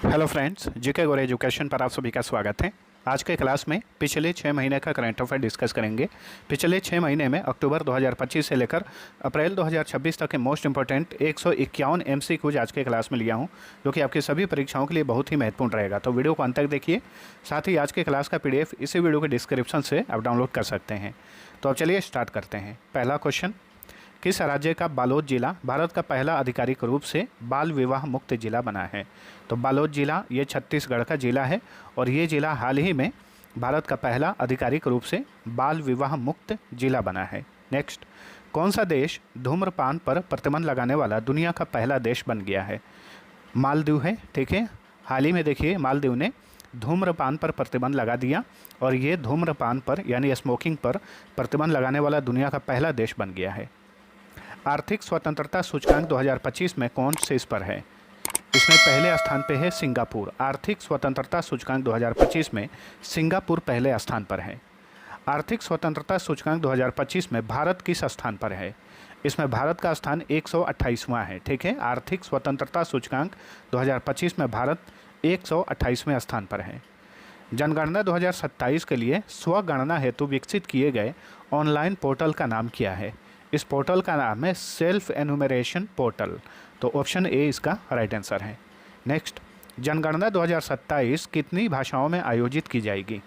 Hello friends, GK गोरे education पर आप सभी का स्वागत है। आज के क्लास में पिछले 6 महीने का करंट अफेयर डिस्कस करेंगे। पिछले 6 महीने में अक्टूबर 2025 से लेकर अप्रैल 2026 तक के मोस्ट इंपॉर्टेंट 151 एमसीक्यूज आज के क्लास में लिया हूं, जो कि आपकी सभी परीक्षाओं के लिए बहुत ही महत्वपूर्ण रहेगा। तो वीडियो को अंत तक देखिए। साथ ही आज के क्लास का PDF इसी वीडियो के डिस्क्रिप्शन से आप डाउनलोड कर सकते हैं। तो अब चलिए स्टार्ट करते हैं। पहला क्वेश्चन, किस राज्य का बालोद जिला भारत का पहला आधिकारिक रूप से बाल विवाह मुक्त जिला बना है? तो बालोद जिला ये छत्तीसगढ़ का जिला है और ये जिला हाल ही में भारत का पहला आधिकारिक रूप से बाल विवाह मुक्त जिला बना है। नेक्स्ट, कौन सा देश धूम्रपान पर प्रतिबंध लगाने वाला दुनिया का पहला देश बन गया है? मालदीव है। ठीक है, हाल ही में देखिए मालदीव ने धूम्रपान पर प्रतिबंध लगा दिया और ये धूम्रपान पर यानी स्मोकिंग पर प्रतिबंध लगाने वाला दुनिया का पहला देश बन गया है। आर्थिक स्वतंत्रता सूचकांक 2025 में कौन शीर्ष पर है? इसमें पहले स्थान पे है सिंगापुर। आर्थिक स्वतंत्रता सूचकांक 2025 में सिंगापुर पहले स्थान पर है। आर्थिक स्वतंत्रता सूचकांक 2025 में भारत किस स्थान पर है? इसमें भारत का स्थान 128वां है। ठीक है, आर्थिक स्वतंत्रता सूचकांक 2025 में भारत 128वें स्थान पर है। जनगणना 2027 के लिए स्वगणना हेतु विकसित किए गए ऑनलाइन पोर्टल का नाम क्या है? इस पोर्टल का नाम है सेल्फ एनुमरेशन पोर्टल। तो ऑप्शन ए इसका राइट आंसर है। नेक्स्ट, जनगणना 2027 कितनी भाषाओं में आयोजित की जाएगी?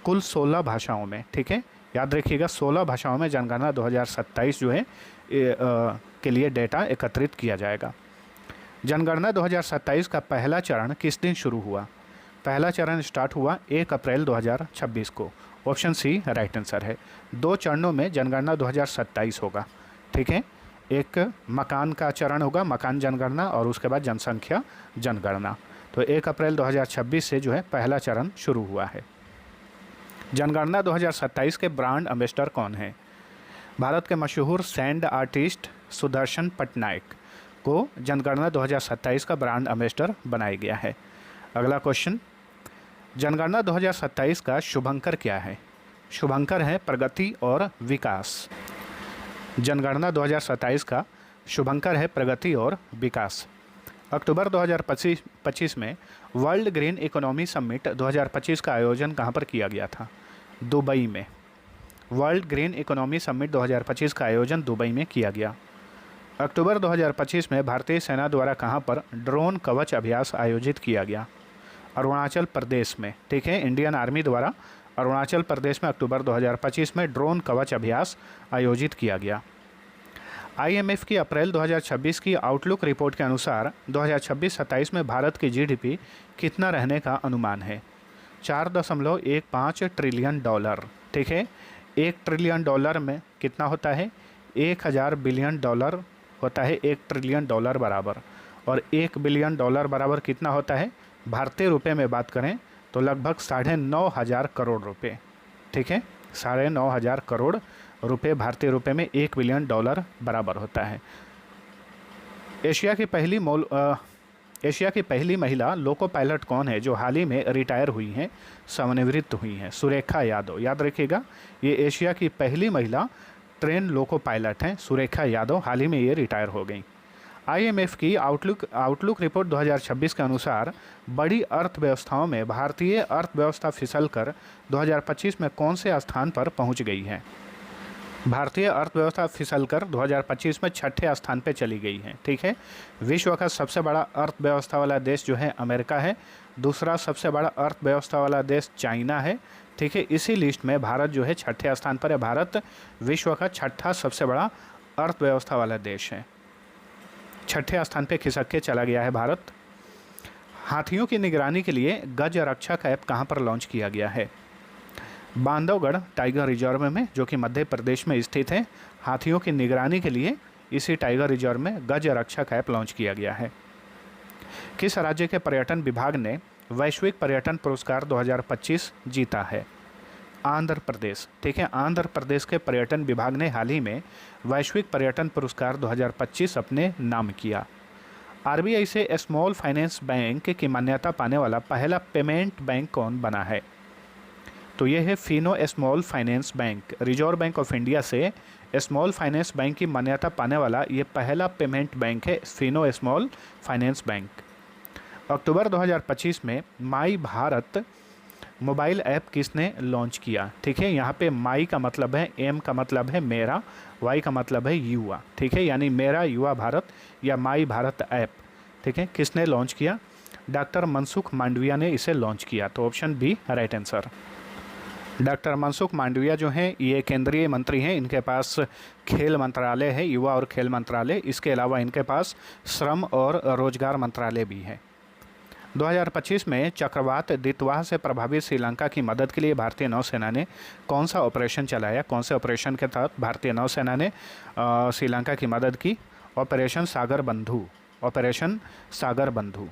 कुल 16 भाषाओं में। ठीक है, याद रखिएगा 16 भाषाओं में जनगणना 2027 जो है के लिए डेटा एकत्रित किया जाएगा। जनगणना 2027 का पहला चरण किस दिन शुरू हुआ? पहला चरण स्टार्ट हुआ 1 अप्रैल 2026 को। ऑप्शन सी राइट आंसर है। 2 चरणों में जनगणना 2027 होगा। ठीक है, एक मकान का चरण होगा, मकान जनगणना, और उसके बाद जनसंख्या जनगणना। तो 1 अप्रैल 2026 से जो है पहला चरण शुरू हुआ है। जनगणना 2027 के ब्रांड एम्बेसडर कौन है? भारत के मशहूर सैंड आर्टिस्ट सुदर्शन पटनायक को जनगणना 2027 का ब्रांड एम्बेसडर बनाया गया है। अगला क्वेश्चन, जनगणना 2027 का शुभंकर क्या है? शुभंकर है प्रगति और विकास। जनगणना 2027 का शुभंकर है प्रगति और विकास। अक्टूबर 2025 में वर्ल्ड ग्रीन इकोनॉमी समिट 2025 का आयोजन कहां पर किया गया था? दुबई में। वर्ल्ड ग्रीन इकोनॉमी समिट 2025 का आयोजन दुबई में किया गया। अक्टूबर 2025 में भारतीय सेना द्वारा कहां पर ड्रोन कवच अभ्यास आयोजित किया गया? अरुणाचल प्रदेश में। ठीक है, इंडियन आर्मी द्वारा अरुणाचल प्रदेश में अक्टूबर 2025 में ड्रोन कवच अभ्यास आयोजित किया गया। IMF की अप्रैल 2026 की आउटलुक रिपोर्ट के अनुसार 2026-27 में भारत की GDP कितना रहने का अनुमान है? 4.15 ट्रिलियन डॉलर। ठीक है, 1 ट्रिलियन डॉलर में कितना होता है? 1000 बिलियन डॉलर होता है 1 ट्रिलियन डॉलर बराबर। और 1 बिलियन डॉलर बराबर कितना होता है? भारतीय रुपए में बात करें तो लगभग 9,500 करोड़ रुपए। ठीक है, 9,500 करोड़ रुपए भारतीय रुपए में 1 बिलियन डॉलर बराबर होता है। एशिया की पहली महिला लोको पायलट कौन है जो हाल ही में रिटायर हुई हैं, सेवानिवृत्त हुई हैं? सुरेखा यादव। याद रखिएगा, ये एशिया की पहली महिला ट्रेन लोको पायलट हैं, सुरेखा यादव। हाल ही में ये रिटायर हो गई। IMF की आउटलुक रिपोर्ट 2026 के अनुसार बड़ी अर्थव्यवस्थाओं में भारतीय अर्थव्यवस्था फिसलकर 2025 में कौन से स्थान पर पहुंच गई है? भारतीय अर्थव्यवस्था फिसलकर 2025 में 6ठे स्थान पर चली गई है। ठीक है, विश्व का सबसे बड़ा अर्थव्यवस्था वाला देश जो है अमेरिका है। दूसरा सबसे बड़ा अर्थव्यवस्था वाला देश चाइना है। ठीक है, इसी लिस्ट में भारत जो है 6ठे स्थान पर है। भारत विश्व का 6ठा सबसे बड़ा अर्थव्यवस्था वाला देश है। 6ठे स्थान पे खिसक के चला गया है भारत। हाथियों की निगरानी के लिए गज रक्षक ऐप कहां पर लॉन्च किया गया है? बांधवगढ़ टाइगर रिजर्व में, जो कि मध्य प्रदेश में स्थित है। हाथियों की निगरानी के लिए इसी टाइगर रिजर्व में गज रक्षक ऐप लॉन्च किया गया है। किस राज्य के पर्यटन विभाग ने वैश्विक पर्यटन पुरस्कार 2025 जीता है? आंध्र प्रदेश। ठीक है, आंध्र प्रदेश के पर्यटन विभाग ने हाल ही में वैश्विक पर्यटन पुरस्कार 2025 अपने नाम किया। RBI से स्मॉल फाइनेंस बैंक की मान्यता पाने वाला पहला पेमेंट बैंक कौन बना है? तो यह है Fino small finance bank. Reserve bank of India से स्मॉल फाइनेंस बैंक की मान्यता पाने वाला ये पहला पेमेंट बैंक है, फिनो स्मॉल फाइनेंस बैंक। अक्टूबर 2025 में माई भारत मोबाइल ऐप किसने लॉन्च किया? ठीक है, यहाँ पे माई का मतलब है, एम का मतलब है मेरा, वाई का मतलब है युवा। ठीक है, यानी मेरा युवा भारत या माई भारत ऐप। ठीक है, किसने लॉन्च किया? डॉक्टर मनसुख मांडविया ने इसे लॉन्च किया। तो option B right answer. Doctor Mansukh Mandaviya जो हैं ये केंद्रीय मंत्री हैं, इनके पास खेल मंत्रालय है, युवा और खेल मंत्रालय। इसके अलावा इनके पास श्रम और रोजगार मंत्रालय भी है। 2025 में चक्रवात दितवाह से प्रभावित श्रीलंका की मदद के लिए भारतीय नौसेना ने कौन सा ऑपरेशन चलाया? कौन से ऑपरेशन के तहत भारतीय नौसेना ने श्रीलंका की मदद की? ऑपरेशन सागर बंधु। ऑपरेशन सागर बंधु।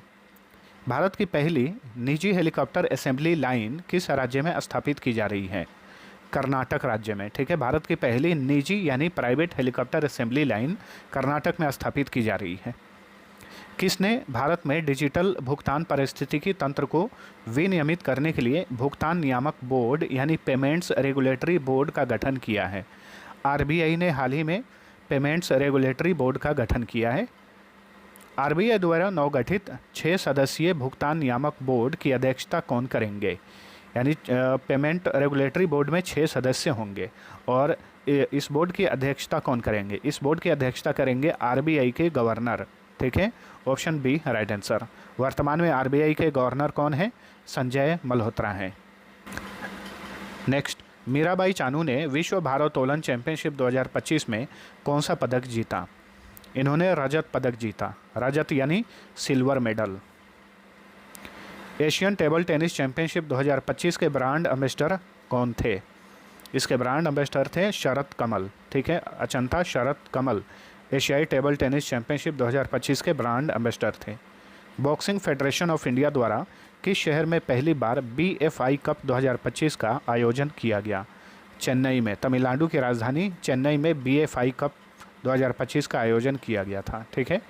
भारत की पहली निजी हेलीकॉप्टर असेंबली लाइन किस राज्य में स्थापित की जा रही है? कर्नाटक राज्य में। ठीक है, भारत की पहली निजी यानी private helicopter assembly line Karnataka में स्थापित की जा रही है। किसने भारत में डिजिटल भुगतान पारिस्थितिकी तंत्र को विनियमित करने के लिए भुगतान नियामक बोर्ड यानी पेमेंट्स रेगुलेटरी बोर्ड का गठन किया है? आरबीआई ने हाल ही में पेमेंट्स रेगुलेटरी बोर्ड का गठन किया है। आरबीआई द्वारा नवगठित 6 सदस्यीय भुगतान नियामक बोर्ड की अध्यक्षता कौन करेंगे? यानी पेमेंट रेगुलेटरी बोर्ड में 6 सदस्य होंगे और इस बोर्ड की अध्यक्षता कौन करेंगे? इस बोर्ड की अध्यक्षता करेंगे आरबीआई के गवर्नर। ठीक है, ऑप्शन बी राइट आंसर। वर्तमान में आरबीआई के गवर्नर कौन है? संजय मल्होत्रा हैं। नेक्स्ट, मीराबाई चानू ने विश्व भारोत्तोलन चैंपियनशिप 2025 में कौन सा पदक जीता? इन्होंने रजत पदक जीता। रजत यानी silver medal. Asian table tennis championship 2025 के ब्रांड एम्बेसडर कौन थे? इसके ब्रांड एम्बेसडर थे शरत कमल। ठीक है, अचंता शरत कमल एशियाई टेबल टेनिस चैंपियनशिप 2025 के ब्रांड एम्बेसडर थे। बॉक्सिंग फेडरेशन ऑफ इंडिया द्वारा किस शहर में पहली बार BFI कप 2025 का आयोजन किया गया? चेन्नई में। तमिलनाडु की राजधानी चेन्नई में BFI कप 2025 का आयोजन किया गया था। ठीक है,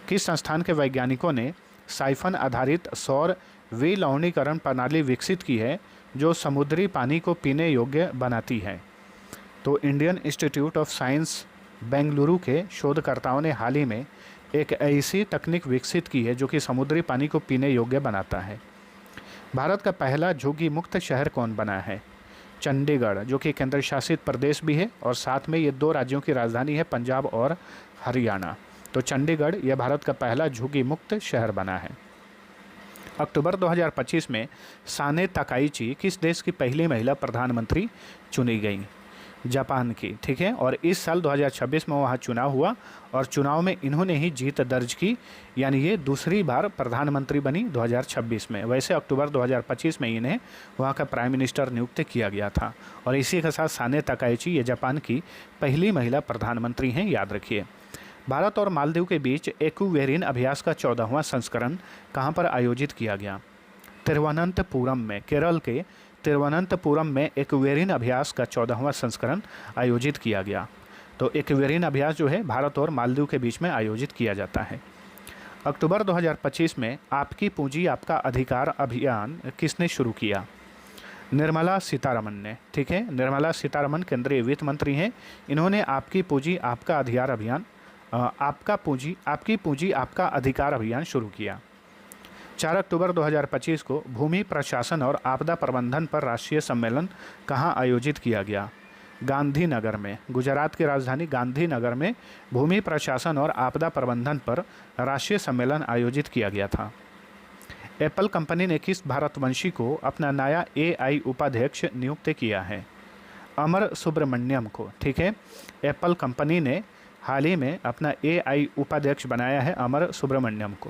किस संस्थान के वैज्ञानिकों ने साइफन आधारित सौर विलवणीकरण प्रणाली विकसित की है जो समुद्री पानी को पीने योग्य बनाती है? तो Indian institute of science Bengaluru के शोधकर्ताओं ने हाल ही में एक ऐसी तकनीक विकसित की है जो कि समुद्री पानी को पीने योग्य बनाता है। भारत का पहला झुग्गी मुक्त शहर कौन बना है? चंडीगढ़, जो कि केंद्र शासित प्रदेश भी है और साथ में ये 2 राज्यों की राजधानी है, पंजाब और हरियाणा। तो चंडीगढ़ यह भारत का पहला झुग्गी मुक्त शहर बना है। अक्टूबर 2025 में साने ताकाइची किस देश की पहली महिला प्रधानमंत्री चुनी गई? जापान की। ठीक है, और इस साल 2026 में वहाँ चुनाव हुआ और चुनाव में इन्होंने ही जीत दर्ज की, यानी ये दूसरी बार प्रधानमंत्री बनी 2026 में। वैसे अक्टूबर 2025 में इन्हें वहाँ का प्राइम मिनिस्टर नियुक्त किया गया था और इसी के साथ साने ताकाइची ये जापान की पहली महिला प्रधानमंत्री हैं, याद रखिए। भारत और मालदीव के बीच एक्वेरियन अभ्यास का 14वां संस्करण कहाँ पर आयोजित किया गया? तिरुवनंतपुरम में। केरल के तिरुवनंतपुरम में एक्वेरियन अभ्यास का 14वां संस्करण आयोजित किया गया। तो एक्वेरियन अभ्यास जो है भारत और मालदीव के बीच में आयोजित किया जाता है। अक्टूबर 2025 में आपकी पूंजी आपका अधिकार अभियान किसने शुरू किया? निर्मला सीतारमन ने। ठीक है, निर्मला सीतारमन केंद्रीय वित्त मंत्री हैं। इन्होंने आपकी पूंजी आपका अधिकार अभियान आपकी पूंजी आपका अधिकार अभियान शुरू किया। 4 अक्टूबर 2025 को भूमि प्रशासन और आपदा प्रबंधन पर राष्ट्रीय सम्मेलन कहाँ आयोजित किया गया? गांधीनगर में। गुजरात की राजधानी गांधीनगर में भूमि प्रशासन और आपदा प्रबंधन पर राष्ट्रीय सम्मेलन आयोजित किया गया था। एप्पल कंपनी ने किस भारतवंशी को अपना नया AI उपाध्यक्ष नियुक्त किया है? अमर सुब्रमण्यम को। ठीक है, एप्पल कंपनी ने हाल ही में अपना AI उपाध्यक्ष बनाया है अमर सुब्रमण्यम को।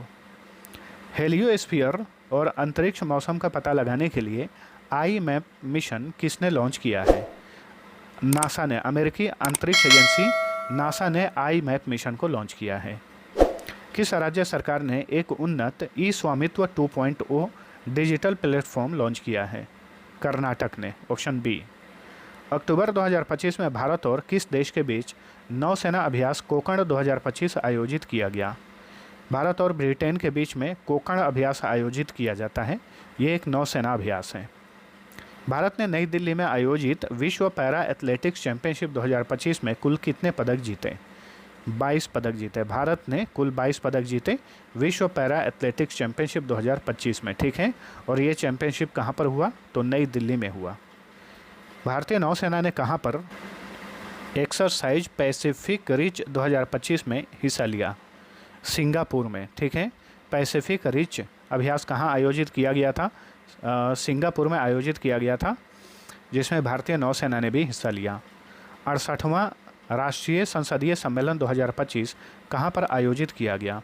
हेलियोस्फीयर और अंतरिक्ष मौसम का पता लगाने के लिए IMAP मिशन किसने लॉन्च किया है? नासा ने। अमेरिकी अंतरिक्ष एजेंसी नासा ने IMAP मिशन को लॉन्च किया है। किस राज्य सरकार ने एक उन्नत ई-स्वामित्व 2.0 डिजिटल प्लेटफॉर्म लॉन्च किया है? कर्नाटक ने। Option B. अक्टूबर 2025 में भारत और किस देश के बीच नौसेना अभ्यास कोकण 2025 आयोजित किया गया? भारत और ब्रिटेन के बीच में कोकण अभ्यास आयोजित किया जाता है। ये एक नौसेना अभ्यास है। भारत ने नई दिल्ली में आयोजित विश्व पैरा एथलेटिक्स चैंपियनशिप 2025 में कुल कितने पदक जीते? 22 पदक जीते। भारत ने कुल 22 पदक जीते विश्व पैरा एथलेटिक्स चैंपियनशिप 2025 में, ठीक है। और ये चैंपियनशिप कहाँ पर हुआ? तो नई दिल्ली में हुआ। भारतीय नौसेना ने कहाँ पर एक्सरसाइज पैसिफिक रिच 2025 में हिस्सा लिया? सिंगापुर में, ठीक है। पैसिफिक रिच अभ्यास कहाँ आयोजित किया गया था? सिंगापुर में आयोजित किया गया था, जिसमें भारतीय नौसेना ने भी हिस्सा लिया। 68वां राष्ट्रीय संसदीय सम्मेलन 2025 कहाँ पर आयोजित किया गया?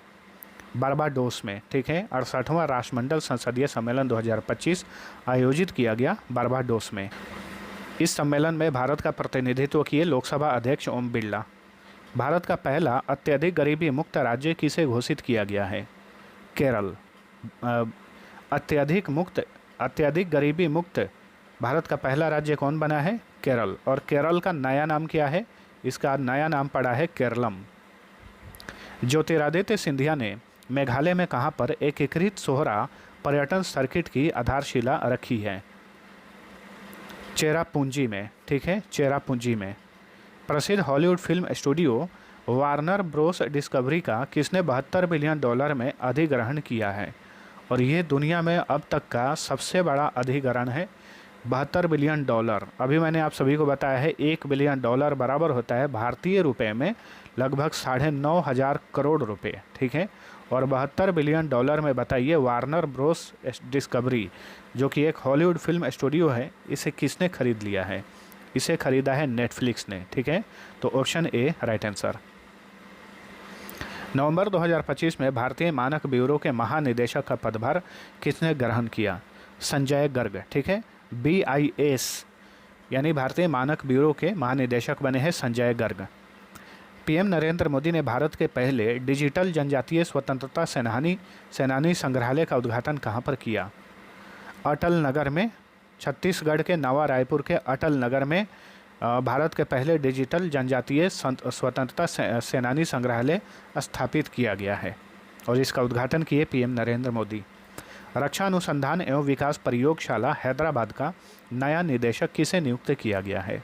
बारबाडोस में, ठीक है। 68वां राष्ट्रमंडल संसदीय सम्मेलन 2025 आयोजित किया गया बारबाडोस में। इस सम्मेलन में भारत का प्रतिनिधित्व किए लोकसभा अध्यक्ष ओम बिरला। भारत का पहला अत्यधिक गरीबी मुक्त राज्य किसे घोषित किया गया है? केरल। अत्यधिक गरीबी मुक्त भारत का पहला राज्य कौन बना है? केरल। और केरल का नया नाम क्या है? इसका नया नाम पड़ा है केरलम। ज्योतिरादित्य सिंधिया ने मेघालय में कहाँ पर एकीकृत सोहरा पर्यटन सर्किट की आधारशिला रखी है? चेरापूंजी में, ठीक है, चेरापूंजी में। प्रसिद्ध Hollywood film studio Warner Bros discovery का किसने $72 बिलियन में अधिग्रहण किया है? और ये दुनिया में अब तक का सबसे बड़ा अधिग्रहण है, $72 बिलियन। अभी मैंने आप सभी को बताया है $1 बिलियन बराबर होता है भारतीय रुपए में लगभग 9,500 करोड़ रुपए, ठीक है। और $72 बिलियन में बताइए वार्नर ब्रोस डिस्कवरी, जो कि एक हॉलीवुड फिल्म स्टूडियो है, इसे किसने खरीद लिया है? इसे खरीदा है नेटफ्लिक्स ने, ठीक है। तो ऑप्शन ए राइट आंसर। नवंबर 2025 में भारतीय मानक ब्यूरो के महानिदेशक का पदभार किसने ग्रहण किया? संजय गर्ग, ठीक है। BIS यानी भारतीय मानक ब्यूरो के महानिदेशक बने हैं संजय गर्ग। PM नरेंद्र मोदी ने भारत के पहले डिजिटल जनजातीय स्वतंत्रता सेनानी संग्रहालय का उद्घाटन कहाँ पर किया? अटल नगर में। छत्तीसगढ़ के नवा रायपुर के अटल नगर में भारत के पहले डिजिटल जनजातीय स्वतंत्रता सेनानी संग्रहालय स्थापित किया गया है और इसका उद्घाटन किए PM नरेंद्र मोदी। रक्षा अनुसंधान एवं विकास प्रयोगशाला हैदराबाद का नया निदेशक किसे नियुक्त किया गया है?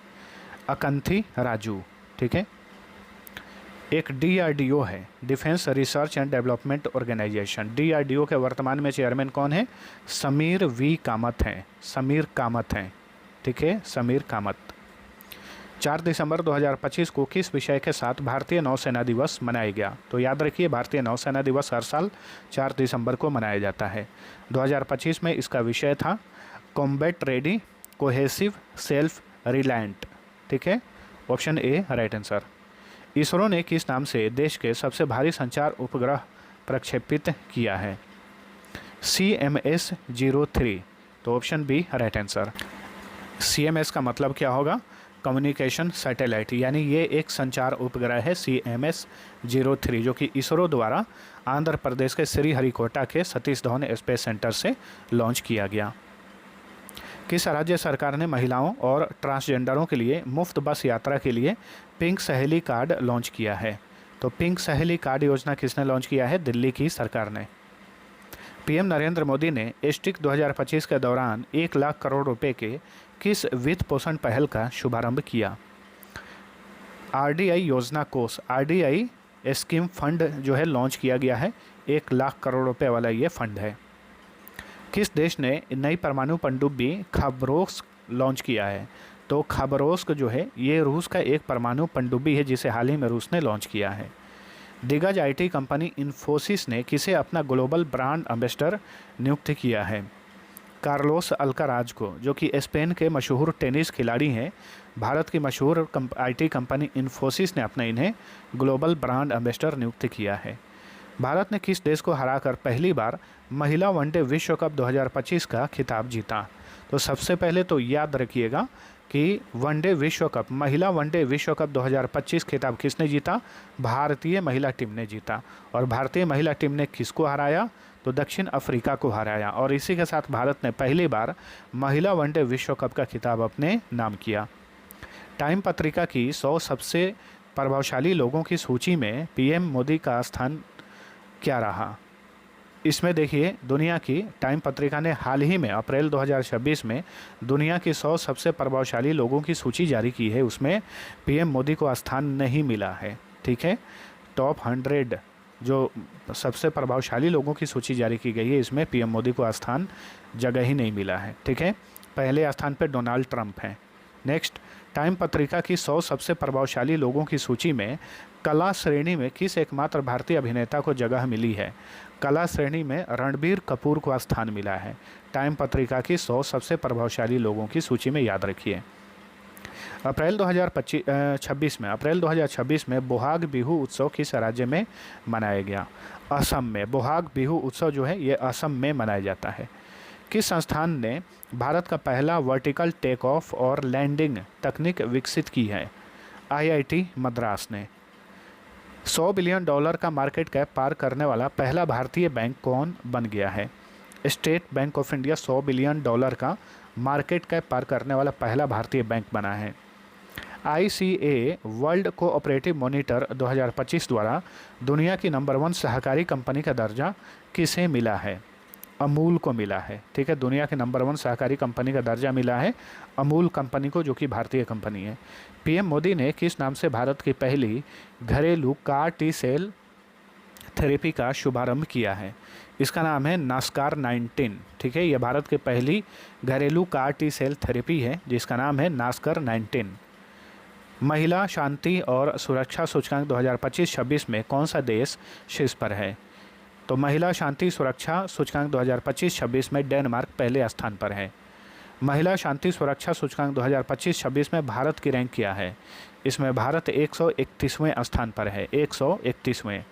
अकंथी राजू, ठीक है। एक DRDO है, defence research and development organisation. DRDO के वर्तमान में चेयरमैन कौन है? समीर V कामत हैं, समीर कामत हैं, ठीक है, समीर कामत। 4 दिसंबर 2025 को किस विषय के साथ भारतीय नौसेना दिवस मनाया गया? तो याद रखिए भारतीय नौसेना दिवस हर साल 4 दिसंबर को मनाया जाता है। 2025 में इसका विषय था combat ready, cohesive, self reliant, ठीक है। Option A right answer. ISRO ने किस नाम से देश के सबसे भारी संचार उपग्रह प्रक्षेपित किया है? CMS-03, तो option B right answer. CMS का मतलब क्या होगा? कम्युनिकेशन सैटेलाइट, यानी ये एक संचार उपग्रह है CMS-03, जो कि इसरो द्वारा आंध्र प्रदेश के श्रीहरिकोटा के सतीश धवन स्पेस सेंटर से लॉन्च किया गया। किस राज्य सरकार ने महिलाओं और ट्रांसजेंडरों के लिए मुफ्त बस यात्रा के लिए पिंक सहेली कार्ड लॉन्च किया है? तो पिंक सहेली कार्ड योजना किसने लॉन्च किया है? दिल्ली की सरकार ने। PM नरेंद्र मोदी ने एस्टिक 2025 के दौरान 1 लाख करोड़ रुपए के किस वित्त पोषण पहल का शुभारंभ किया? RDI योजना कोष, RDI स्कीम फंड जो है लॉन्च किया गया है। 1 लाख करोड़ रुपए वाला ये फंड है। किस देश ने नई परमाणु पनडुब्बी खाबरोव्स्क लॉन्च किया है? तो खाबरोव्स्क जो है ये रूस का एक परमाणु पनडुब्बी है जिसे हाल ही में रूस ने लॉन्च किया है। दिग्गज IT कंपनी इन्फोसिस ने किसे अपना ग्लोबल ब्रांड एम्बेसडर नियुक्त किया है? कार्लोस अल्काराज को, जो कि स्पेन के मशहूर टेनिस खिलाड़ी हैं। भारत की मशहूर IT कंपनी इन्फोसिस ने अपना इन्हें ग्लोबल ब्रांड एम्बेसडर नियुक्त किया है। भारत ने किस देश को हराकर पहली बार महिला वनडे विश्व कप 2025 का खिताब जीता? तो सबसे पहले तो याद रखिएगा कि वनडे विश्व कप, महिला वनडे विश्व कप 2025 खिताब किसने जीता? भारतीय महिला टीम ने जीता। और भारतीय महिला टीम ने किसको हराया? तो दक्षिण अफ्रीका को हराया। और इसी के साथ भारत ने पहली बार महिला वनडे विश्व कप का खिताब अपने नाम किया। टाइम पत्रिका की 100 सबसे प्रभावशाली लोगों की सूची में PM मोदी का स्थान क्या रहा? इसमें देखिए दुनिया की टाइम पत्रिका ने हाल ही में अप्रैल 2026 में दुनिया की 100 सबसे प्रभावशाली लोगों की सूची जारी की है। उसमें PM मोदी को स्थान नहीं मिला है, ठीक है। टॉप 100 जो सबसे प्रभावशाली लोगों की सूची जारी की गई है, इसमें पीएम मोदी को स्थान जगह ही नहीं मिला है, ठीक है। पहले स्थान पर डोनाल्ड ट्रंप हैं। नेक्स्ट, टाइम पत्रिका की 100 सबसे प्रभावशाली लोगों की सूची में कला श्रेणी में किस एकमात्र भारतीय अभिनेता को जगह मिली है? कला श्रेणी में रणबीर कपूर को स्थान मिला है। टाइम पत्रिका की 100 सबसे प्रभावशाली लोगों की सूची में, याद रखिए। अप्रैल 2026 में बोहाग बिहू उत्सव किस राज्य में मनाया गया? असम में। बोहाग बिहू उत्सव जो है ये असम में मनाया जाता है। किस संस्थान ने भारत का पहला वर्टिकल टेक ऑफ और लैंडिंग तकनीक विकसित की है? आईआईटी मद्रास ने। $100 बिलियन का मार्केट कैप पार करने वाला पहला भारतीय बैंक कौन बन गया है? State bank of India $100 billion का मार्केट कैप पार करने वाला पहला भारतीय बैंक बना है। ICA वर्ल्ड कोऑपरेटिव मॉनिटर 2025 द्वारा दुनिया की नंबर 1 सहकारी कंपनी का दर्जा किसे मिला है? अमूल को मिला है, ठीक है। दुनिया के नंबर 1 सहकारी कंपनी का दर्जा मिला है अमूल कंपनी को, जो कि भारतीय कंपनी है। पीएम मोदी ने किस नाम से भारत की पहली घरेलू कार टी सेल थेरेपी का शुभारंभ किया है? इसका नाम है नास्कार 19, ठीक है। यह भारत की पहली घरेलू कार टी सेल थेरेपी है जिसका नाम है नास्कर 19। महिला शांति और सुरक्षा सूचकांक 2025-26 में कौन सा देश शीर्ष पर है? तो महिला शांति सुरक्षा सूचकांक 2025-26 में डेनमार्क पहले स्थान पर है। महिला शांति सुरक्षा सूचकांक 2025-26 में भारत की रैंक क्या है? इसमें भारत 131वें स्थान पर है, 131वें।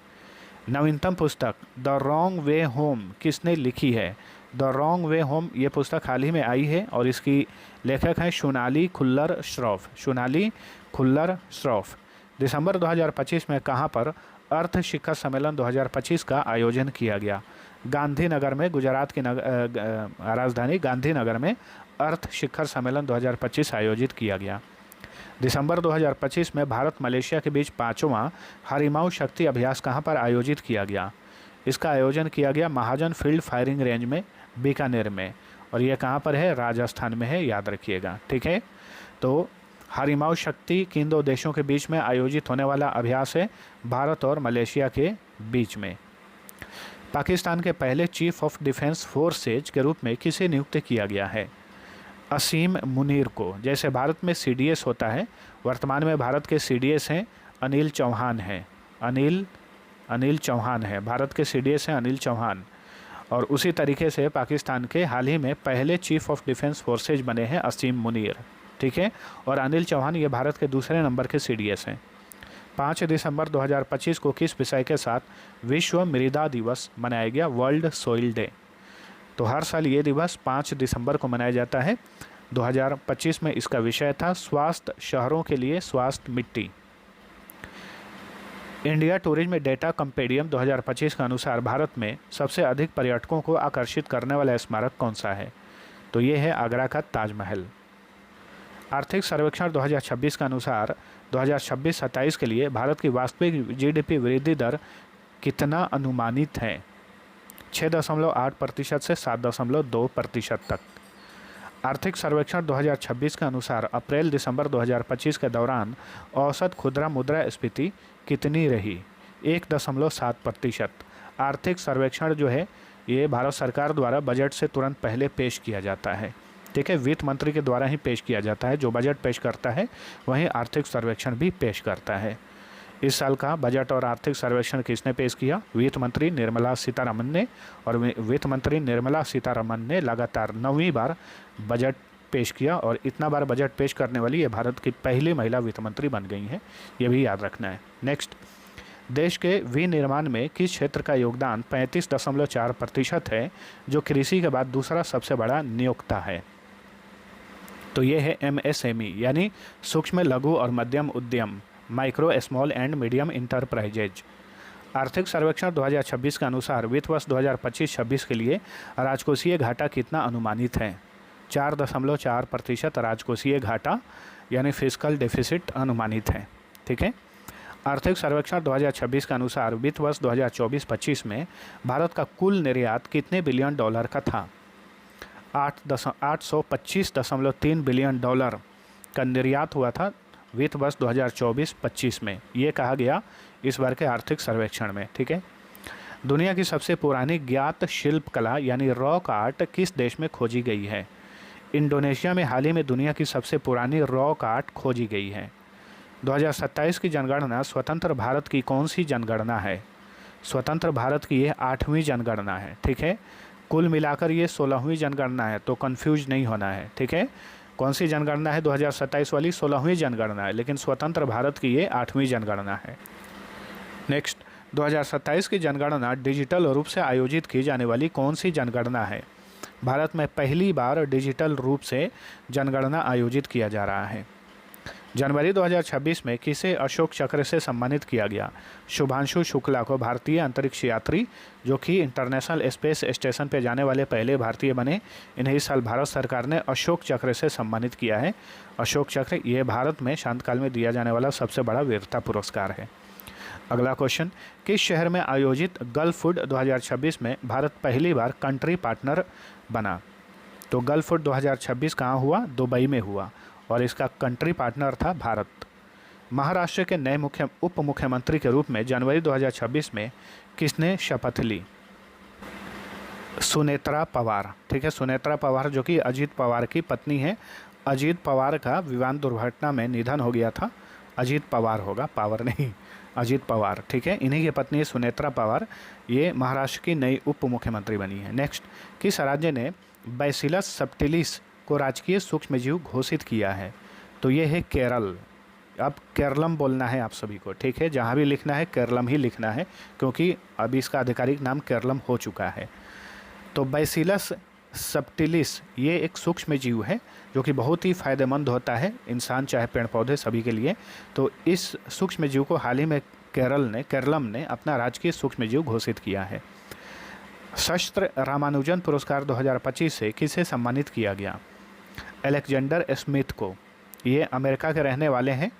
नवीनतम पुस्तक द रॉन्ग वे होम किसने लिखी है? द रॉन्ग वे होम ये पुस्तक हाल ही में आई है और इसकी लेखक हैं सोनाली खुल्लर श्रॉफ। सोनाली खुल्लर श्रॉफ। दिसंबर 2025 में कहाँ पर अर्थ शिखर सम्मेलन 2025 का आयोजन किया गया? गांधीनगर में। गुजरात की राजधानी गांधीनगर में अर्थ शिखर सम्मेलन 2025 आयोजित किया गया। दिसंबर 2025 में भारत मलेशिया के बीच 5वां हरिमाऊ शक्ति अभ्यास कहाँ पर आयोजित किया गया? इसका आयोजन किया गया महाजन फील्ड फायरिंग रेंज में, बीकानेर में, और यह कहाँ पर है? राजस्थान में है, याद रखिएगा, ठीक है। तो हरिमाऊ शक्ति किन दो देशों के बीच में आयोजित होने वाला अभ्यास है? भारत और मलेशिया के बीच में। पाकिस्तान के पहले चीफ ऑफ डिफेंस फोर्सेज के रूप में किसे नियुक्त किया गया है? असीम मुनीर को। जैसे भारत में CDS होता है, वर्तमान में भारत के CDS हैं अनिल चौहान हैं। अनिल चौहान है भारत के CDS हैं, अनिल चौहान। और उसी तरीके से पाकिस्तान के हाल ही में पहले चीफ ऑफ डिफेंस फोर्सेज बने हैं असीम मुनीर, ठीक है। और अनिल चौहान ये भारत के दूसरे नंबर के CDS हैं। 5 दिसंबर 2025 को किस विषय के साथ विश्व मृदा दिवस मनाया गया? World soil day. तो हर साल ये दिवस 5 दिसंबर को मनाया जाता है। 2025 में इसका विषय था स्वास्थ्य शहरों के लिए स्वास्थ्य मिट्टी। इंडिया टूरिज्म डेटा कंपेडियम 2025 के अनुसार भारत में सबसे अधिक पर्यटकों को आकर्षित करने वाला स्मारक कौन सा है? तो ये है आगरा का ताजमहल। आर्थिक सर्वेक्षण 2026 के अनुसार 2026-27 के लिए भारत की वास्तविक GDP वृद्धि दर कितना अनुमानित है? 6.8% से 7.2% तक। आर्थिक सर्वेक्षण 2026 के अनुसार अप्रैल दिसंबर 2025 के दौरान औसत खुदरा मुद्रास्फीति कितनी रही? 1.7%। आर्थिक सर्वेक्षण जो है ये भारत सरकार द्वारा बजट से तुरंत पहले पेश किया जाता है, ठीक है। वित्त मंत्री के द्वारा ही पेश किया जाता है। जो बजट पेश करता है वहीं आर्थिक सर्वेक्षण भी पेश करता है। इस साल का बजट और आर्थिक सर्वेक्षण किसने पेश किया? वित्त मंत्री निर्मला सीतारमन ने। और वित्त मंत्री निर्मला सीतारमन ने लगातार 9वीं बार बजट पेश किया और इतना बार बजट पेश करने वाली ये भारत की पहली महिला वित्त मंत्री बन गई हैं, ये भी याद रखना है। नेक्स्ट, देश के विनिर्माण में किस क्षेत्र का योगदान 35.4% है, जो कृषि के बाद दूसरा सबसे बड़ा नियोक्ता है? तो ये है MSME यानी सूक्ष्म लघु और मध्यम उद्यम, micro small and medium enterprises. आर्थिक सर्वेक्षण 2026 के अनुसार वित्त वर्ष 2025-26 के लिए राजकोषीय घाटा कितना अनुमानित है? 4.4% राजकोषीय घाटा यानी फिस्कल डेफिसिट अनुमानित है, ठीक है। आर्थिक सर्वेक्षण 2026 के अनुसार वित्त वर्ष 2024-25 में भारत का कुल निर्यात कितने बिलियन डॉलर का था? 825.3 बिलियन डॉलर का निर्यात हुआ था वित्त वर्ष 2024-25 में, ये कहा गया इस बार के आर्थिक सर्वेक्षण में। ठीक है। दुनिया की सबसे पुरानी ज्ञात शिल्पकला यानी रॉक आर्ट किस देश में खोजी गई है? इंडोनेशिया में हाल ही में दुनिया की सबसे पुरानी रॉक आर्ट खोजी गई है। 2027 की जनगणना स्वतंत्र भारत की कौन सी जनगणना है? स्वतंत्र भारत की ये 8वीं जनगणना है। ठीक है। कुल मिलाकर ये 16वीं जनगणना है, तो कंफ्यूज नहीं होना है। ठीक है। कौन सी जनगणना है? 2027 वाली 16वीं जनगणना है, लेकिन स्वतंत्र भारत की ये 8वीं जनगणना है। नेक्स्ट, 2027 की जनगणना डिजिटल रूप से आयोजित की जाने वाली कौन सी जनगणना है? भारत में पहली बार डिजिटल रूप से जनगणना आयोजित किया जा रहा है। जनवरी 2026 में किसे अशोक चक्र से सम्मानित किया गया? शुभांशु शुक्ला को, भारतीय अंतरिक्ष यात्री जो कि इंटरनेशनल स्पेस स्टेशन पर जाने वाले पहले भारतीय बने। इन्हें इस साल भारत सरकार ने अशोक चक्र से सम्मानित किया है। अशोक चक्र ये भारत में शांतकाल में दिया जाने वाला सबसे बड़ा वीरता पुरस्कार है। अगला क्वेश्चन, किस शहर में आयोजित गल्फ फूड 2026 में भारत पहली बार कंट्री पार्टनर बना? तो गल्फ फूड 2026 कहाँ हुआ? दुबई में हुआ, और इसका कंट्री पार्टनर था भारत। महाराष्ट्र के नए उप मुख्यमंत्री के रूप में जनवरी 2026 में किसने शपथ ली? सुनेत्रा पवार। ठीक है। सुनेत्रा पवार जो कि अजीत पवार की पत्नी है। अजीत पवार का विमान दुर्घटना में निधन हो गया था। अजीत पवार होगा, पावर नहीं, अजीत पवार। ठीक है। इन्हीं की पत्नी सुनेत्रा पवार ये महाराष्ट्र की नई उप मुख्यमंत्री बनी है। नेक्स्ट, किस राज्य ने बैसिलस सबटिलिस को राजकीय सूक्ष्मजीव घोषित किया है? तो ये है केरल। अब केरलम बोलना है आप सभी को। ठीक है। जहाँ भी लिखना है केरलम ही लिखना है, क्योंकि अभी इसका आधिकारिक नाम केरलम हो चुका है। तो बैसिलस सबटिलिस ये एक सूक्ष्म जीव है जो कि बहुत ही फ़ायदेमंद होता है, इंसान चाहे पेड़ पौधे सभी के लिए। तो इस सूक्ष्म जीव को हाल ही में केरलम ने अपना राजकीय सूक्ष्म जीव घोषित किया है। शस्त्र रामानुजन पुरस्कार 2025 से किसे सम्मानित किया गया? अलेक्जेंडर स्मिथ को। ये अमेरिका के रहने वाले हैं,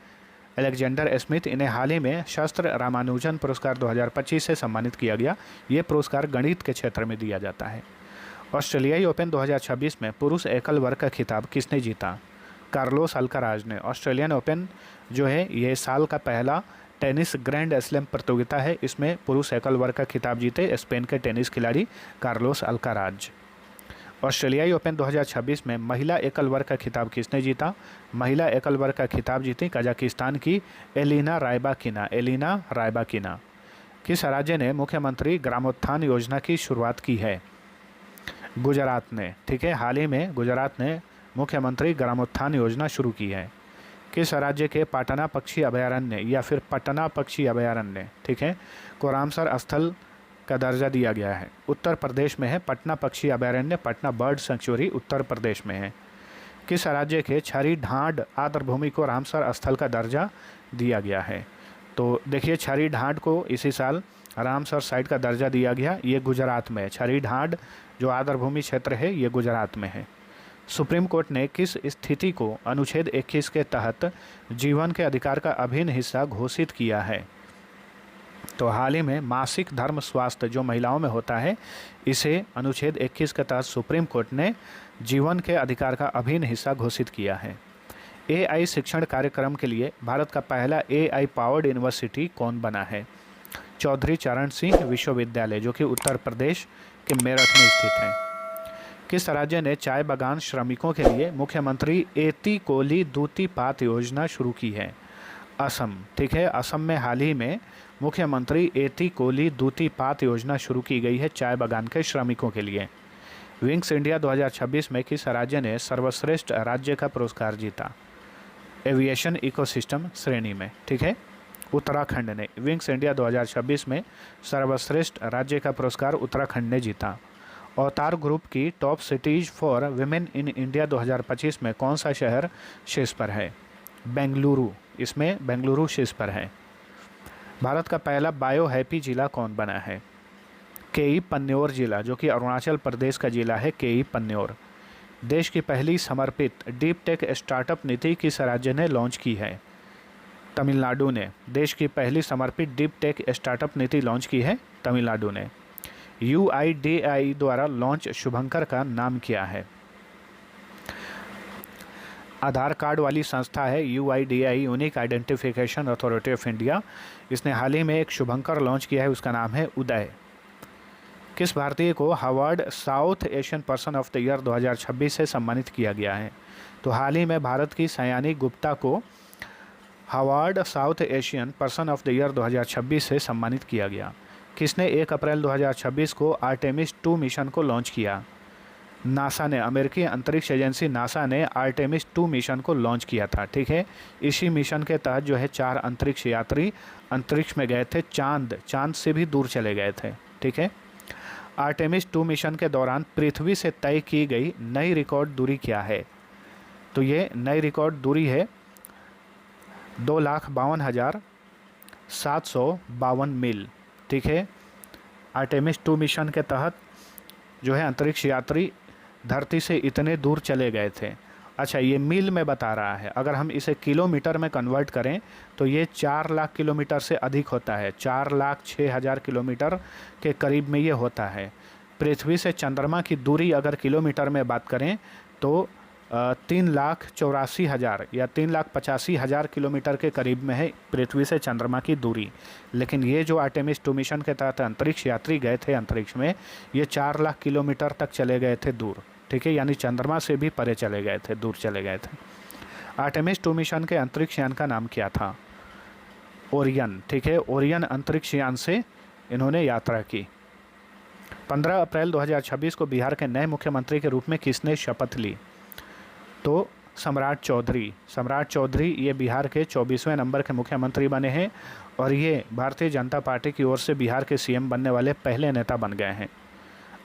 अलेक्जेंडर स्मिथ। इन्हें हाल ही में शस्त्र रामानुजन पुरस्कार 2025 से सम्मानित किया गया। ये पुरस्कार गणित के क्षेत्र में दिया जाता है। ऑस्ट्रेलियाई ओपन 2026 में पुरुष एकल वर्ग का खिताब किसने जीता? कार्लोस अल्काराज ने। ऑस्ट्रेलियन ओपन जो है ये साल का पहला टेनिस ग्रैंड स्लैम प्रतियोगिता है। इसमें पुरुष एकल वर्ग का खिताब जीते स्पेन के टेनिस खिलाड़ी कार्लोस अल्काराज। ऑस्ट्रेलियाई ओपन 2026 में महिला एकल वर्ग का खिताब किसने जीता? महिला एकल वर्ग का खिताब जीती कजाकिस्तान की एलिना रायबाकिना। किस राज्य ने मुख्यमंत्री ग्रामोत्थान योजना की शुरुआत की है? गुजरात ने। ठीक है। हाल ही में गुजरात ने मुख्यमंत्री ग्रामोत्थान योजना शुरू की है। किस राज्य के पटना पक्षी अभयारण्य या फिर पटना पक्षी अभयारण्य, ठीक है, को रामसर स्थल का दर्जा दिया गया है? उत्तर प्रदेश में है। पटना पक्षी अभयारण्य, पटना बर्ड सेंचुरी उत्तर प्रदेश में है। किस राज्य के छरी ढांड आर्द्रभूमि को रामसर स्थल का दर्जा दिया गया है? तो देखिए, छरी ढांड को इसी साल रामसर साइट का दर्जा दिया गया। ये गुजरात में है। छरी ढांड जो आर्द्रभूमि क्षेत्र है ये गुजरात में है। सुप्रीम कोर्ट ने किस स्थिति को अनुच्छेद 21 के तहत जीवन के अधिकार का अभिन्न हिस्सा घोषित किया है? तो हाल ही में मासिक धर्म स्वास्थ्य जो महिलाओं में होता है, इसे अनुच्छेद 21 के तहत सुप्रीम कोर्ट ने जीवन के अधिकार का अभिन्न हिस्सा घोषित किया है। AI शिक्षण कार्यक्रम के लिए भारत का पहला AI पावर्ड यूनिवर्सिटी कौन बना है? चौधरी चरण सिंह विश्वविद्यालय जो कि उत्तर प्रदेश के मेरठ में स्थित है। किस राज्य ने चाय बागान श्रमिकों के लिए मुख्यमंत्री एती कोली दूती पात योजना शुरू की है? असम। ठीक है। असम में हाल ही में मुख्यमंत्री एती कोली दूती पात योजना शुरू की गई है चाय बागान के श्रमिकों के लिए। विंग्स इंडिया 2026 में किस राज्य ने सर्वश्रेष्ठ राज्य का पुरस्कार जीता? एविएशन इकोसिस्टम श्रेणी में। ठीक है। उत्तराखंड ने। विंग्स इंडिया 2026 में सर्वश्रेष्ठ राज्य का पुरस्कार उत्तराखंड ने जीता। अवतार ग्रुप की top cities for women in India 2025 में कौन सा शहर शीर्ष पर है? बेंगलुरु। इसमें बेंगलुरु शीर्ष पर है। भारत का पहला बायो हैप्पी जिला कौन बना है? केई पन्न्योर जिला जो कि अरुणाचल प्रदेश का जिला है, केई पन्न्योर। देश की पहली समर्पित डीप टेक स्टार्टअप नीति किस राज्य ने लॉन्च की है? तमिलनाडु ने। देश की पहली समर्पित डीप टेक स्टार्टअप नीति लॉन्च की है तमिलनाडु ने। UIDAI द्वारा लॉन्च शुभंकर का नाम क्या है? आधार कार्ड वाली संस्था है UIDAI, unique identification authority of India. इसने हाल ही में एक शुभंकर लॉन्च किया है, उसका नाम है उदय। किस भारतीय को Harvard south Asian person of the year 2026 से सम्मानित किया गया है? तो हाल ही में भारत की सयानी गुप्ता को Harvard south Asian person of the year 2026 से सम्मानित किया गया। किसने 1 अप्रैल 2026 को आर्टेमिस 2 मिशन को लॉन्च किया? नासा ने, अमेरिकी अंतरिक्ष एजेंसी नासा ने आर्टेमिस 2 मिशन को लॉन्च किया था। ठीक है, इसी मिशन के तहत जो है 4 अंतरिक्ष यात्री अंतरिक्ष में गए थे, चांद से भी दूर चले गए थे। ठीक है, आर्टेमिस 2 मिशन के दौरान पृथ्वी से तय की गई नई रिकॉर्ड दूरी क्या है? तो ये नई रिकॉर्ड दूरी है 2,52,752 मील। ठीक है, आर्टेमिस 2 मिशन के तहत जो है अंतरिक्ष यात्री धरती से इतने दूर चले गए थे। अच्छा, ये मील में बता रहा है, अगर हम इसे किलोमीटर में कन्वर्ट करें तो ये 4 लाख किलोमीटर से अधिक होता है। 4,06,000 किलोमीटर के करीब में ये होता है। पृथ्वी से चंद्रमा की दूरी अगर किलोमीटर में बात करें तो 3,84,000 या 3,85,000 किलोमीटर के करीब में है पृथ्वी से चंद्रमा की दूरी। लेकिन ये जो आर्टेमिस 2 मिशन के तहत अंतरिक्ष यात्री गए थे अंतरिक्ष में, ये 4 लाख किलोमीटर तक चले गए थे दूर। ठीक है, यानी चंद्रमा से भी परे चले गए थे, दूर चले गए थे। आर्टेमिस 2 मिशन के अंतरिक्ष यान का नाम क्या था? ओरियन। ठीक है, ओरियन अंतरिक्ष यान से इन्होंने यात्रा की। 15 अप्रैल 2026 को बिहार के नए मुख्यमंत्री के रूप में किसने शपथ ली? तो सम्राट चौधरी ये बिहार के 24वें नंबर के मुख्यमंत्री बने हैं और ये भारतीय जनता पार्टी की ओर से बिहार के CM बनने वाले पहले नेता बन गए हैं।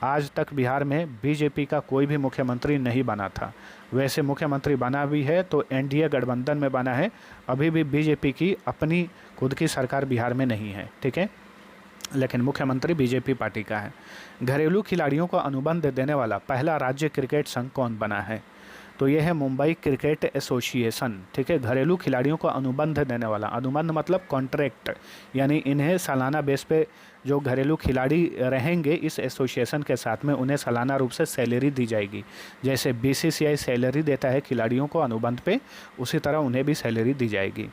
आज तक बिहार में बीजेपी का कोई भी मुख्यमंत्री नहीं बना था। वैसे मुख्यमंत्री बना भी है तो NDA गठबंधन में बना है, अभी भी बीजेपी की अपनी खुद की सरकार बिहार में नहीं है। ठीक है, लेकिन मुख्यमंत्री बीजेपी पार्टी का है। घरेलू खिलाड़ियों को अनुबंध देने वाला पहला राज्य क्रिकेट संघ कौन बना है? तो यह है मुंबई क्रिकेट एसोसिएशन। ठीक है, घरेलू खिलाड़ियों को अनुबंध देने वाला, अनुबंध मतलब कॉन्ट्रैक्ट, यानी इन्हें सालाना बेस पे जो घरेलू खिलाड़ी रहेंगे इस एसोसिएशन के साथ में उन्हें सालाना रूप से सैलरी दी जाएगी। जैसे BCCI सैलरी देता है खिलाड़ियों को अनुबंध पे, उसी तरह उन्हें भी सैलरी दी जाएगी।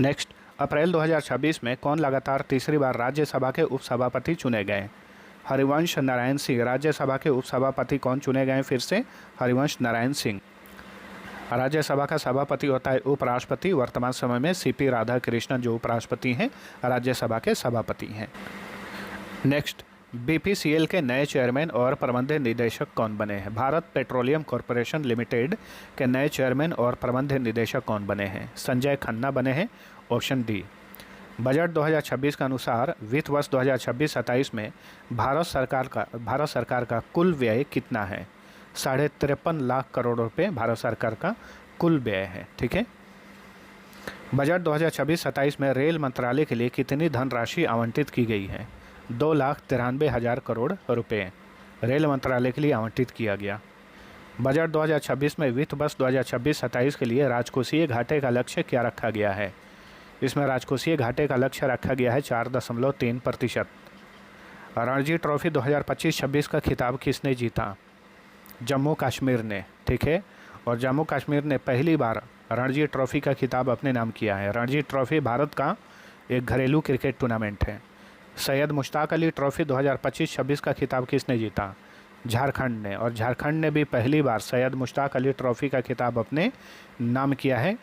नेक्स्ट, अप्रैल 2026 में कौन लगातार तीसरी बार राज्यसभा के उपसभापति चुने गए? हरिवंश नारायण सिंह। राज्यसभा के उपसभापति कौन चुने गए? फिर से हरिवंश नारायण सिंह। राज्यसभा का सभापति होता है उपराष्ट्रपति। वर्तमान समय में CP राधाकृष्णन जो उपराष्ट्रपति हैं राज्यसभा के सभापति हैं। नेक्स्ट, BPCL के नए चेयरमैन और प्रबंध निदेशक कौन बने हैं? भारत पेट्रोलियम कॉरपोरेशन लिमिटेड के नए चेयरमैन और प्रबंध निदेशक कौन बने हैं? संजय खन्ना बने हैं, ऑप्शन डी। बजट 2026 के अनुसार वित्त वर्ष 2026-27 में भारत सरकार का कुल व्यय कितना है? 53.5 लाख करोड़ रुपए भारत सरकार का कुल व्यय है। ठीक है, बजट 2026-27 में रेल मंत्रालय के लिए कितनी धनराशि आवंटित की गई है? 2,93,000 करोड़ रुपए रेल मंत्रालय के लिए आवंटित किया गया। बजट 2026 में वित्त वर्ष 2026-27 के लिए राजकोषीय घाटे का लक्ष्य क्या रखा गया है? इसमें राजकोषीय घाटे का लक्ष्य रखा गया है 4.3%। रणजी ट्रॉफी 2025-26 का खिताब किसने जीता? जम्मू कश्मीर ने। ठीक है, और जम्मू कश्मीर ने पहली बार रणजी ट्रॉफी का खिताब अपने नाम किया है। रणजी ट्रॉफी भारत का एक घरेलू क्रिकेट टूर्नामेंट है। सैयद मुश्ताक अली ट्रॉफी 2025-26 का खिताब किसने जीता? झारखंड ने, और झारखंड ने भी पहली बार सैयद मुश्ताक अली ट्रॉफी का खिताब अपने नाम किया है।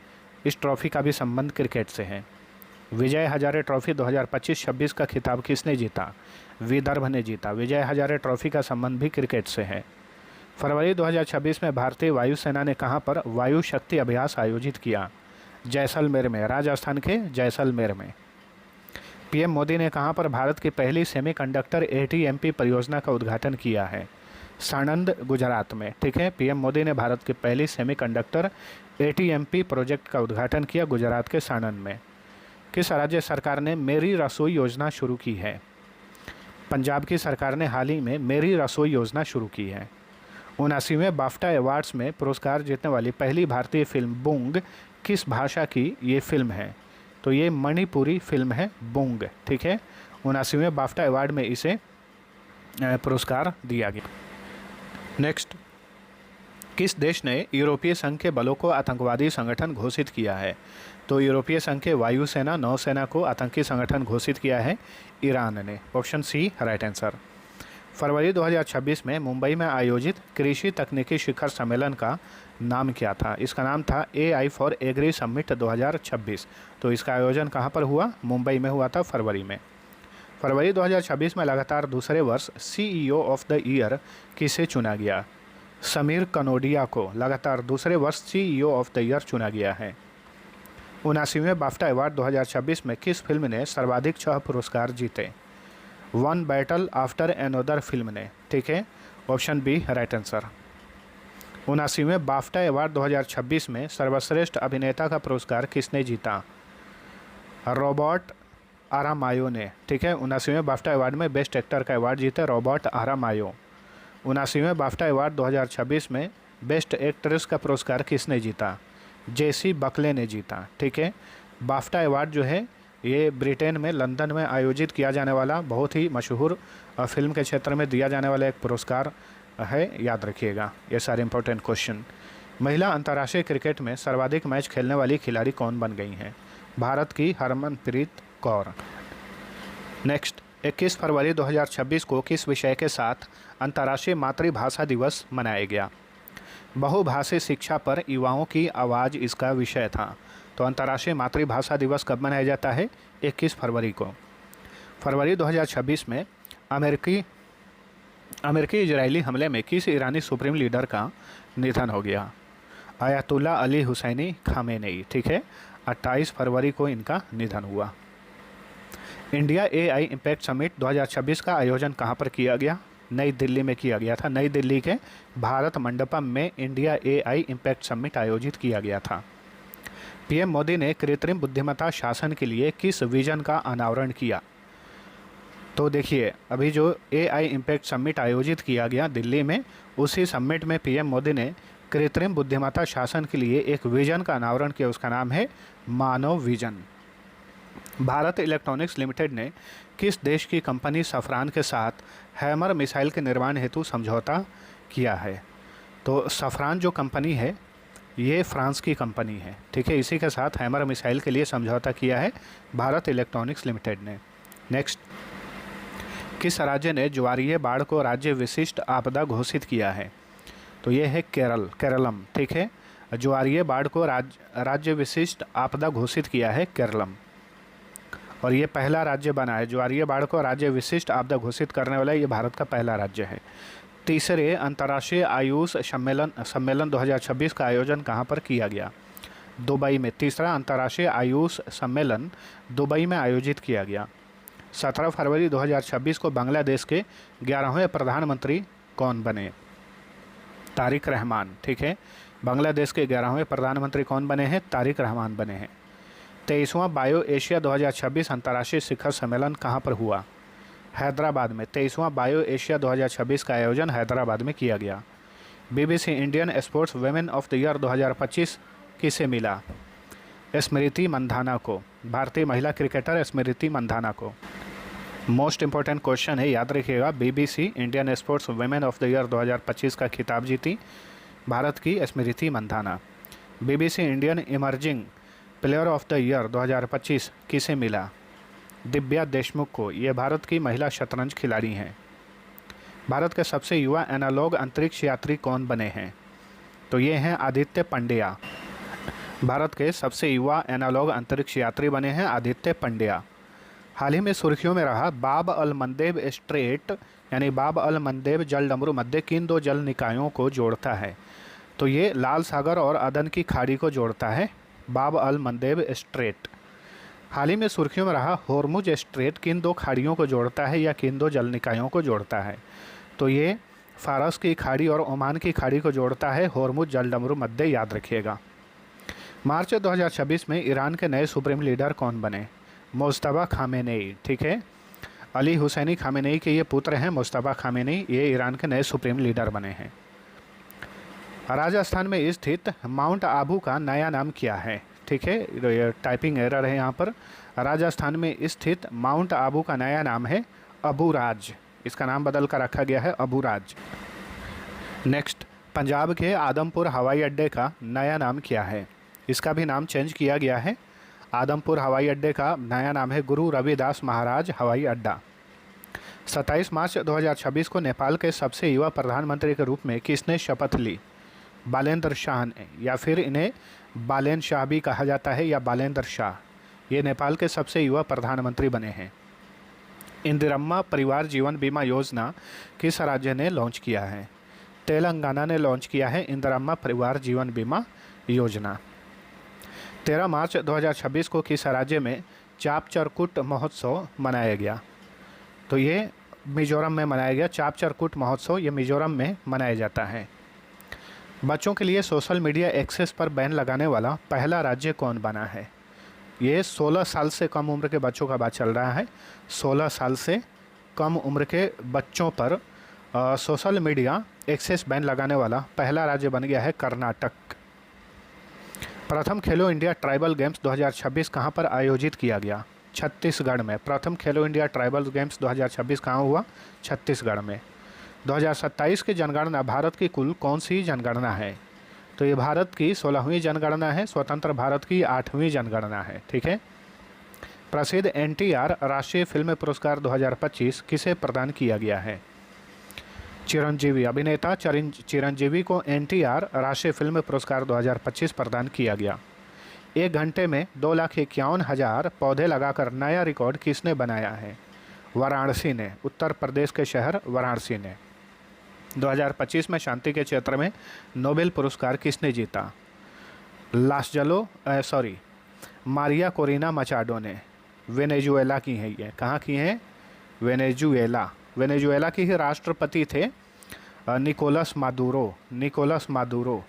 इस ट्रॉफी का भी संबंध क्रिकेट से है। विजय हजारे ट्रॉफी 2025-26 का खिताब किसने जीता? विदर्भ ने जीता। विजय हजारे ट्रॉफी का संबंध भी क्रिकेट से है। फरवरी 2026 में भारतीय वायुसेना ने कहां पर वायु शक्ति अभ्यास आयोजित किया? जैसलमेर में, राजस्थान के जैसलमेर में। PM मोदी ने कहां पर भारत की पहली सेमीकंडक्टर ATMP परियोजना का उद्घाटन किया है? साणंद, गुजरात में। ठीक है, PM मोदी ने भारत की पहली सेमीकंडक्टर ATMP प्रोजेक्ट का उद्घाटन किया गुजरात के साणंद में। किस राज्य सरकार ने मेरी रसोई योजना शुरू की है? पंजाब की सरकार ने हाल ही में मेरी रसोई योजना शुरू की है। 79वें बाफ्टा अवार्ड्स में पुरस्कार जीतने वाली पहली भारतीय फिल्म बूंग किस भाषा की ये फिल्म है? तो ये मणिपुरी फिल्म है बूंग। ठीक है, 79वें बाफ्टा अवार्ड में इसे पुरस्कार दिया गया। नेक्स्ट, किस देश ने यूरोपीय संघ के बलों को आतंकवादी संगठन घोषित किया है? तो यूरोपीय संघ के वायुसेना नौसेना को आतंकी संगठन घोषित किया है ईरान ने। Option C right answer. फरवरी 2026 में मुंबई में आयोजित कृषि तकनीकी शिखर सम्मेलन का नाम क्या था? इसका नाम था AI फॉर एग्री समिट 2026। तो इसका आयोजन कहाँ पर हुआ? मुंबई में हुआ था फरवरी में। फरवरी 2026 में लगातार दूसरे वर्ष CEO ऑफ द ईयर किसे चुना गया? समीर कनोडिया को लगातार दूसरे वर्ष CEO ऑफ द ईयर चुना गया है। 79वें बाफ्टा अवार्ड 2026 में किस फिल्म ने सर्वाधिक 6 पुरस्कार जीते? One Battle After Another film ने। ठीक है, ऑप्शन बी राइट आंसर। 79वें बाफ्टा अवार्ड 2026 में सर्वश्रेष्ठ अभिनेता का पुरस्कार किसने जीता? रॉबर्ट आरामायो ने। ठीक है, 79वें बाफ्टा अवार्ड में बेस्ट एक्टर का अवार्ड जीते रॉबर्ट आरामायो। 79वें बाफ्टा अवार्ड 2026 में बेस्ट एक्ट्रेस का पुरस्कार किसने जीता? जेसी बकले ने जीता। ठीक है, बाफ्टा अवार्ड जो है ये ब्रिटेन में लंदन में आयोजित किया जाने वाला बहुत ही मशहूर फिल्म के क्षेत्र में दिया जाने वाला एक पुरस्कार है, याद रखिएगा ये सारे इंपॉर्टेंट क्वेश्चन। महिला अंतर्राष्ट्रीय क्रिकेट में सर्वाधिक मैच खेलने वाली खिलाड़ी कौन बन गई हैं? भारत की हरमनप्रीत कौर। नेक्स्ट, 21 फरवरी 2026 को किस विषय के साथ अंतर्राष्ट्रीय मातृभाषा दिवस मनाया गया? बहुभाषी शिक्षा पर युवाओं की आवाज़ इसका विषय था। तो अंतर्राष्ट्रीय मातृभाषा दिवस कब मनाया जाता है? 21 फरवरी को। फरवरी 2026 में अमेरिकी इजरायली हमले में किस ईरानी सुप्रीम लीडर का निधन हो गया? Ayatollah Ali Hosseini Khamenei. ठीक है, 28 फरवरी को इनका निधन हुआ। इंडिया AI इम्पैक्ट समिट 2026 का आयोजन कहाँ पर किया गया? नई दिल्ली में किया गया था। नई दिल्ली के भारत मंडपम में इंडिया AI इम्पैक्ट समिट आयोजित किया गया था। PM मोदी ने कृत्रिम बुद्धिमत्ता शासन के लिए किस विजन का अनावरण किया? तो देखिए, अभी जो AI इम्पैक्ट समिट आयोजित किया गया दिल्ली में, उसी समिट में PM मोदी ने कृत्रिम बुद्धिमत्ता शासन के लिए एक विजन का अनावरण किया। उसका नाम है मानव विजन। भारत इलेक्ट्रॉनिक्स लिमिटेड ने किस देश की कंपनी सफरान के साथ हैमर मिसाइल के निर्माण हेतु समझौता किया है? तो सफरान जो कंपनी है ये फ्रांस की कंपनी है। ठीक है, इसी के साथ हैमर मिसाइल के लिए समझौता किया है भारत इलेक्ट्रॉनिक्स लिमिटेड ने। नेक्स्ट, किस राज्य ने ज्वारीय बाढ़ को राज्य विशिष्ट आपदा घोषित किया है? तो ये है केरलम। ठीक है, ज्वारीय बाढ़ को राज्य विशिष्ट आपदा घोषित किया है केरलम, और ये पहला राज्य बना है। ज्वारीय बाढ़ को राज्य विशिष्ट आपदा घोषित करने वाला ये भारत का पहला राज्य है। तीसरे अंतर्राष्ट्रीय आयुष सम्मेलन 2026 का आयोजन कहाँ पर किया गया? दुबई में। तीसरा अंतर्राष्ट्रीय आयुष सम्मेलन दुबई में आयोजित किया गया। 17 फरवरी 2026 को बांग्लादेश के 11वें प्रधानमंत्री कौन बने? तारिक रहमान। ठीक है, बांग्लादेश के 11वें प्रधानमंत्री कौन बने हैं? तारिक रहमान बने हैं। 23वां बायो एशिया 2026 अंतर्राष्ट्रीय शिखर सम्मेलन कहाँ पर हुआ? हैदराबाद में। 23वां बायो एशिया 2026 का आयोजन हैदराबाद में किया गया। BBC Indian sports women of the year 2025 किसे मिला? स्मृति मंधाना को। भारतीय महिला क्रिकेटर स्मृति मंधाना को। मोस्ट इंपॉर्टेंट क्वेश्चन है, याद रखिएगा। BBC Indian sports women of the year 2025 का खिताब जीती भारत की Smriti Mandhana. BBC Indian emerging player of the year 2025 किसे मिला? दिव्या देशमुख को। ये भारत की महिला शतरंज खिलाड़ी हैं। भारत के सबसे युवा एनालॉग अंतरिक्ष यात्री कौन बने हैं? तो ये हैं आदित्य पंड्या। भारत के सबसे युवा एनालॉग अंतरिक्ष यात्री बने हैं आदित्य पंड्या। हाल ही में सुर्खियों में रहा बाब अल मंदेब स्ट्रेट, यानी बाब अल मंदेब जल डमरू मध्य किन दो जल निकायों को जोड़ता है? तो ये लाल सागर और अदन की खाड़ी को जोड़ता है बाब अल मंदेब स्ट्रेट। हाल ही में सुर्खियों में रहा होर्मुज स्ट्रेट किन दो खाड़ियों को जोड़ता है या किन दो जल निकायों को जोड़ता है? तो ये फारस की खाड़ी और ओमान की खाड़ी को जोड़ता है होर्मुज जल डमरू मध्य, याद रखिएगा। मार्च 2026 में ईरान के नए सुप्रीम लीडर कौन बने? मुस्तफा खामेनेई। ठीक है, अली हुसैनी खामेनेई के ये पुत्र हैं मुस्तफा खामेनेई, ये ईरान के नए सुप्रीम लीडर बने हैं। राजस्थान में स्थित माउंट आबू का नया नाम क्या है? ठीक है, ये टाइपिंग एरर है यहाँ पर। राजस्थान में स्थित माउंट आबू का नया नाम है अबूराज। इसका नाम बदल कर रखा गया है अबूराज। नेक्स्ट, पंजाब के आदमपुर हवाई अड्डे का नया नाम क्या है? इसका भी नाम चेंज किया गया है। आदमपुर हवाई अड्डे का नया नाम है गुरु रविदास महाराज हवाई अड्डा। 27 मार्च 2026 को नेपाल के सबसे युवा प्रधानमंत्री के रूप में किसने शपथ ली? बालेंद्र शाह ने, या फिर इन्हें बालेन शाह भी कहा जाता है, या बालेंद्र शाह। ये नेपाल के सबसे युवा प्रधानमंत्री बने हैं। इंदिरम्मा परिवार जीवन बीमा योजना किस राज्य ने लॉन्च किया है? तेलंगाना ने लॉन्च किया है इंदिरम्मा परिवार जीवन बीमा योजना। 13 मार्च 2026 को किस राज्य में चापचरकुट महोत्सव मनाया गया? तो ये मिजोरम में मनाया गया। चापचरकुट महोत्सव ये मिजोरम में मनाया जाता है। बच्चों के लिए सोशल मीडिया एक्सेस पर बैन लगाने वाला पहला राज्य कौन बना है? ये 16 साल से कम उम्र के बच्चों का बात चल रहा है। 16 साल से कम उम्र के बच्चों पर सोशल मीडिया एक्सेस बैन लगाने वाला पहला राज्य बन गया है कर्नाटक। प्रथम खेलो इंडिया ट्राइबल गेम्स 2026 कहाँ पर आयोजित किया गया? छत्तीसगढ़ में। प्रथम खेलो इंडिया ट्राइबल गेम्स 2026 कहाँ हुआ? छत्तीसगढ़ में। 2027 की जनगणना भारत की कुल कौन सी जनगणना है? तो ये भारत की 16वीं जनगणना है। स्वतंत्र भारत की 8वीं जनगणना है। ठीक है। प्रसिद्ध NTR राष्ट्रीय फिल्म पुरस्कार 2025 किसे प्रदान किया गया है? चिरंजीवी। अभिनेता चिरंजीवी को NTR राष्ट्रीय फिल्म पुरस्कार 2025 प्रदान किया गया। 1 घंटे में 2,51,000 पौधे लगाकर नया रिकॉर्ड किसने बनाया है? वाराणसी ने। उत्तर प्रदेश के शहर वाराणसी ने। 2025 में शांति के क्षेत्र में नोबेल पुरस्कार किसने जीता? मारिया कोरिना मचाडो ने। वेनेजुएला की है ये। कहाँ की हैं? वेनेजुएला। वेनेजुएला के ही राष्ट्रपति थे निकोलस मादुरो।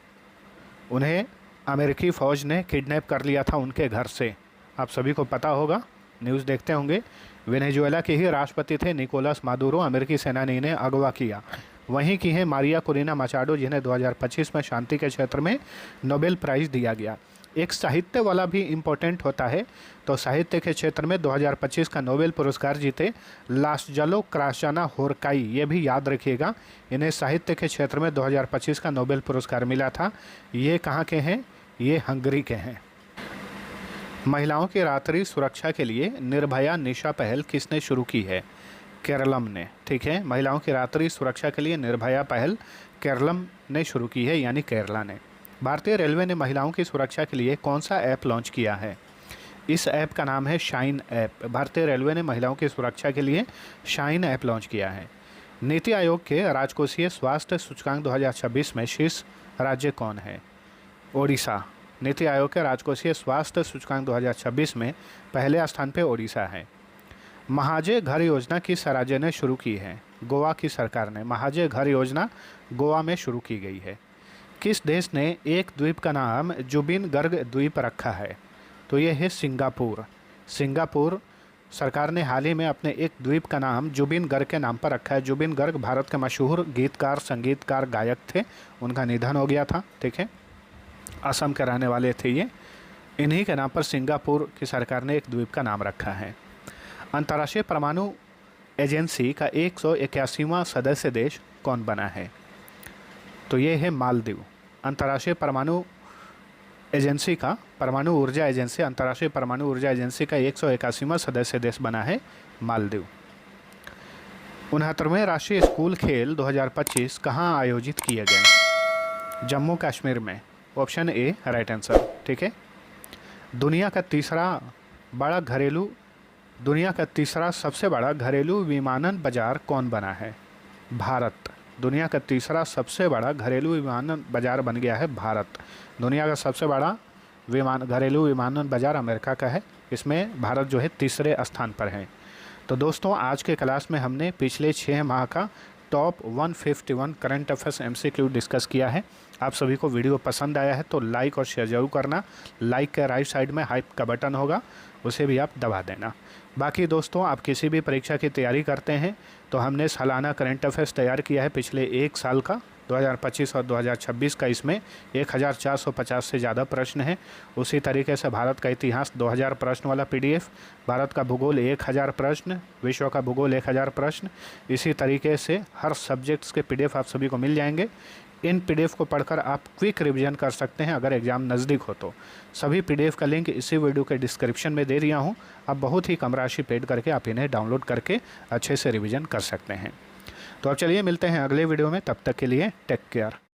उन्हें अमेरिकी फ़ौज ने किडनैप कर लिया था उनके घर से। आप सभी को पता होगा, न्यूज़ देखते होंगे। वेनेजुएला के ही राष्ट्रपति थे निकोलस मादुरो, अमेरिकी सेनानी ने अगवा किया। वहीं की है मारिया कोरिना मचाडो, जिन्हें 2025 में शांति के क्षेत्र में नोबेल प्राइज़ दिया गया। एक साहित्य वाला भी इम्पोर्टेंट होता है। तो साहित्य के क्षेत्र में 2025 का नोबेल पुरस्कार जीते लास्जलो क्राशाना होरकाई, ये भी याद रखिएगा। इन्हें साहित्य के क्षेत्र में 2025 का नोबेल पुरस्कार मिला था। ये कहाँ के हैं? ये हंगरी के हैं। महिलाओं की रात्रि सुरक्षा के लिए निर्भया निशा पहल किसने शुरू की है? केरलम ने। ठीक है। महिलाओं की रात्रि सुरक्षा के लिए निर्भया पहल केरलम ने शुरू की है, यानी केरला ने। भारतीय रेलवे ने महिलाओं की सुरक्षा के लिए कौन सा ऐप लॉन्च किया है? इस ऐप का नाम है शाइन ऐप। भारतीय रेलवे ने महिलाओं की सुरक्षा के लिए शाइन ऐप लॉन्च किया है। नीति आयोग के राजकोषीय स्वास्थ्य सूचकांक 2026 में शीर्ष राज्य कौन है? ओडिशा। नीति आयोग के राजकोषीय स्वास्थ्य सूचकांक 2026 में पहले स्थान पर ओडिशा है। महाजय घर योजना किस राज्य ने शुरू की है? गोवा की सरकार ने। महाजय घर योजना गोवा में शुरू की गई है। किस देश ने एक द्वीप का नाम जुबिन गर्ग द्वीप रखा है? तो ये है सिंगापुर। सिंगापुर सरकार ने हाल ही में अपने एक द्वीप का नाम जुबिन गर्ग के नाम पर रखा है। जुबिन गर्ग भारत के मशहूर गीतकार, संगीतकार, गायक थे। उनका निधन हो गया था। ठीक है। असम के रहने वाले थे ये। इन्हीं के नाम पर सिंगापुर की सरकार ने एक द्वीप का नाम रखा है। अंतर्राष्ट्रीय परमाणु एजेंसी का 181वां सदस्य देश कौन बना है? तो ये है मालदीव। अंतर्राष्ट्रीय परमाणु एजेंसी का अंतर्राष्ट्रीय परमाणु ऊर्जा एजेंसी का 181वां सदस्य देश बना है मालदीव। 69वें राष्ट्रीय स्कूल खेल 2025 कहाँ आयोजित किए गए? जम्मू कश्मीर में। Option A right answer. ठीक है। दुनिया का तीसरा सबसे बड़ा घरेलू विमानन बाजार कौन बना है? भारत। दुनिया का तीसरा सबसे बड़ा घरेलू विमानन बाजार बन गया है भारत। दुनिया का सबसे बड़ा घरेलू विमानन बाजार अमेरिका का है। इसमें भारत जो है तीसरे स्थान पर है। तो दोस्तों, आज के क्लास में हमने पिछले 6 माह का top 151 current affairs MCQ discuss किया है। आप सभी को वीडियो पसंद आया है तो लाइक और शेयर जरूर करना। लाइक के राइट साइड में हाइप का बटन होगा, उसे भी आप दबा देना। बाकी दोस्तों, आप किसी भी परीक्षा की तैयारी करते हैं तो हमने सालाना करंट अफेयर्स तैयार किया है पिछले 1 साल का। 2025 और 2026 का इसमें 1450 से ज़्यादा प्रश्न हैं। उसी तरीके से भारत का इतिहास 2000 प्रश्न वाला PDF, भारत का भूगोल 1000 प्रश्न, विश्व का भूगोल 1000 प्रश्न। इसी तरीके से हर सब्जेक्ट्स के PDF आप सभी को मिल जाएंगे। इन पीडीएफ को पढ़कर आप क्विक रिवीजन कर सकते हैं अगर एग्ज़ाम नज़दीक हो तो। सभी पीडीएफ का लिंक इसी वीडियो के डिस्क्रिप्शन में दे दिया हूँ। आप बहुत ही कम राशि पेड करके आप इन्हें डाउनलोड करके अच्छे से रिवीजन कर सकते हैं। तो अब चलिए मिलते हैं अगले वीडियो में, तब तक के लिए टेक केयर।